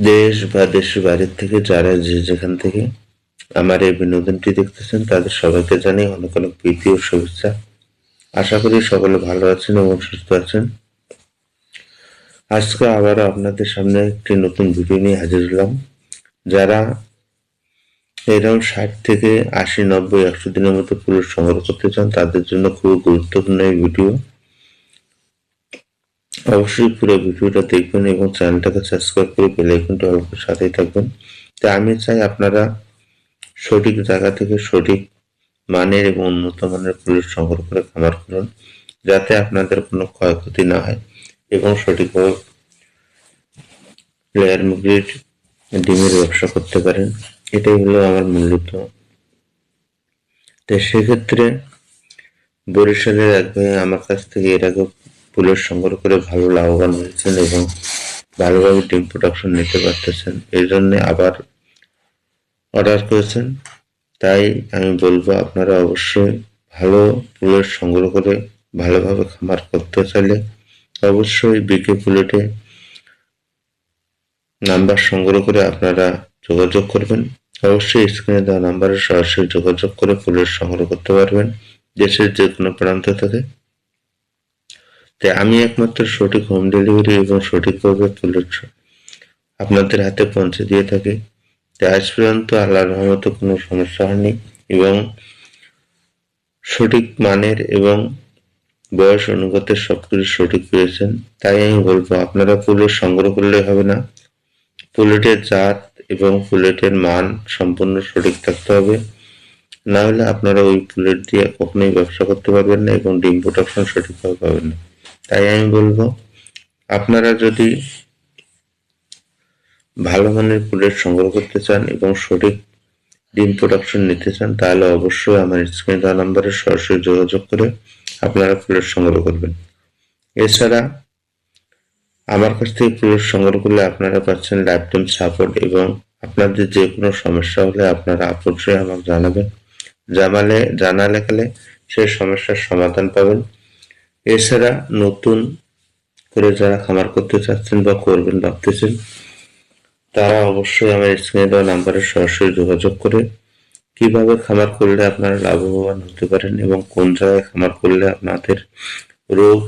দেশ বা দেশের বাইরের থেকে যারা যে যেখান থেকে আমার এই বিনোদনটি দেখতেছেন তাদের সবাইকে জানাই অনেক অনেক প্রীতি ও শুভেচ্ছা। আশা করি সকলে ভালো আছেন এবং সুস্থ আছেন। আজকে আবারও আপনাদের সামনে একটি নতুন ভিডিও নিয়ে হাজির হলাম। যারা এরকম 60 থেকে 80, 90, 100 দিনের মতো পুরো সংগ্রহ করতে চান তাদের জন্য খুব গুরুত্বপূর্ণ এই ভিডিও। অবশ্যই পুরো ভিডিওটা দেখবেন এবং চ্যানেলটাকে সাবস্ক্রাইব করে বেল আইকনটা অল করে সাথেই থাকবেন। তো আমি চাই আপনারা সঠিক জায়গা থেকে সঠিক মানের এবং উন্নত মানের পুলিশ সংগ্রহ করে খামার করুন, যাতে আপনাদের কোনো ক্ষয়ক্ষতি না হয় এবং সঠিকভাবে লেয়ার মুরগির ডিমের ব্যবসা করতে পারেন। এটাই হলো আমার মূল লক্ষ্য। তো সেক্ষেত্রে বরিশালের এক ভাই আমার কাছ থেকে এর আগে পুলিশ সংগ্রহ করে ভালো লাভবান হয়েছেন এবং ভালোভাবে ডিম প্রোডাকশন নিতে পারতেছেন, এই জন্য আবার অর্ডার করেছেন। তাই আমি বলবো আপনারা অবশ্যই ভালো পুলেট সংগ্রহ করে ভালোভাবে খামার করতে চাইলে অবশ্যই বিকে পুলেটে নাম্বার সংগ্রহ করে আপনারা যোগাযোগ করবেন। অবশ্যই স্ক্রিনে দেওয়া নাম্বারে সরাসরি যোগাযোগ করে পুলেট সংগ্রহ করতে পারবেন দেশের যে কোনো প্রান্ত থেকে। তাই আমি একমাত্র সঠিক হোম ডেলিভারি এবং সঠিকভাবে পুলেট আপনাদের হাতে পৌঁছে দিয়ে থাকি। তাই আজ পর্যন্ত আল্লাহর রহমতে কোনো সমস্যা হয়নি এবং সঠিক মানের এবং বয়স অনুপাতে সবকিছু সঠিক পেয়েছেন। তাই আমি বলবো আপনারা পুলেট সংগ্রহ করলে হবে না, পুলেটের জাত এবং পুলেটের মান সম্পূর্ণ সঠিক থাকতে হবে, না হলে আপনারা ওই পুলেট দিয়ে কখনোই ব্যবসা করতে পারবেন না এবং ডিম প্রোডাকশন সঠিকভাবে পাবেন না। তাই আমি বলবো আপনারা যদি ভালো মানের পুলেট সংগ্রহ করতে চান এবং সঠিক ডিম প্রোডাকশন নিতে চান তাহলে অবশ্যই আমার স্ক্রিনে দেওয়া নাম্বারে সরাসরি যোগাযোগ করে আপনারা পুলেট সংগ্রহ করবেন। এছাড়া আমার কাছ থেকে পুলেট সংগ্রহ করলে আপনারা পাচ্ছেন লাইফ টাইম সাপোর্ট এবং আপনাদের যে কোনো সমস্যা হলে আপনারা অবশ্যই আমাকে জানাবেন, জানালে সেই সমস্যার সমাধান পাবেন। এছাড়া নতুন করে যারা খামার করতে চাচ্ছেন বা করবেন ভাবতেছেন তারা অবশ্যই আমার স্ক্রিনে দেওয়া নাম্বারে সরাসরি যোগাযোগ করে কিভাবে খামার করলে আপনারা লাভবান হতে পারেন এবং কোন জায়গায় খামার করলে আপনাদের রোগ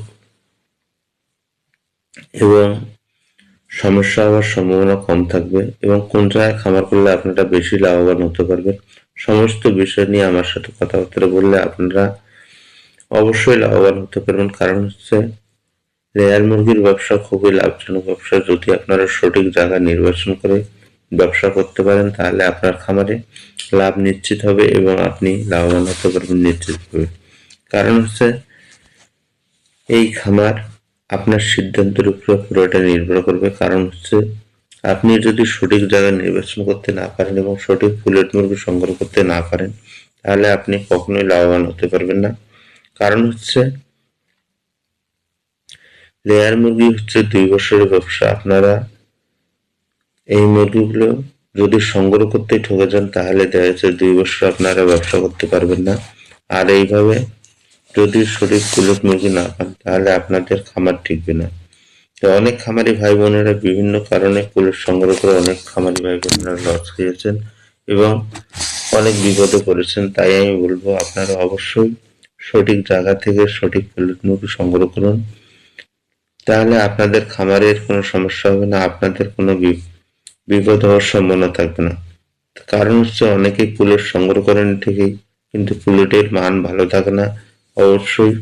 এবং সমস্যা হওয়ার সম্ভাবনা কম থাকবে এবং কোন জায়গায় খামার করলে আপনারা বেশি লাভবান হতে পারবেন, সমস্ত বিষয় নিয়ে আমার সাথে কথাবার্তা বললে আপনারা অবশ্যই লাভবান হতে পারবেন। কারণ হচ্ছে লেয়ার মুরগির ব্যবসা খুবই লাভজনক ব্যবসা। যদি আপনারা সঠিক জায়গা নির্বাচন করে ব্যবসা করতে পারেন তাহলে আপনার খামারে লাভ নিশ্চিত হবে এবং আপনি লাভবান হতে পারবেন নিশ্চিতভাবে। কারণ হচ্ছে এই খামার আপনার সিদ্ধান্তের উপরে পুরোটা নির্ভর করবে। কারণ হচ্ছে আপনি যদি সঠিক জায়গা নির্বাচন করতে না পারেন এবং সঠিক পুলেট মুরগি সংগ্রহ করতে না পারেন তাহলে আপনি কখনোই লাভবান হতে পারবেন না। কারণ হচ্ছে লেয়ার মুরগি হচ্ছে 2 বছরের ব্যবসা। আপনারা এই মুরগিগুলো যদি সংগ্রহ করতে ঠকে যান তাহলে দেখা যাচ্ছে 2 বছর আপনারা ব্যবসা করতে পারবেন না। আর এইভাবে যদি সঠিক পুলেট মুরগি না পান তাহলে আপনাদের খামার টিকবে না। তো অনেক খামারি ভাই বোনেরা বিভিন্ন কারণে পুলেট সংগ্রহ করে অনেক খামারি ভাই বোনেরা লস খেয়েছেন এবং অনেক বিপদে পড়েছেন। তাই আমি বলবো আপনারা অবশ্যই সঠিক জায়গা থেকে সঠিক পুলেট মুরগি সংগ্রহ করুন, তাহলে আপনাদের খামারের কোনো সমস্যা হবে না, আপনাদের কোনো বিপদ হওয়ার সম্ভাবনা থাকবে না। কারণ হচ্ছে অনেকেই পুলেট সংগ্রহ করেন ঠিকই কিন্তু পুলেটের মান ভালো থাকে না, অবশ্যই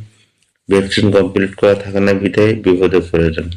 ভ্যাকসিন কমপ্লিট করা থাকে না বিধায় বিপদে পড়ে যান।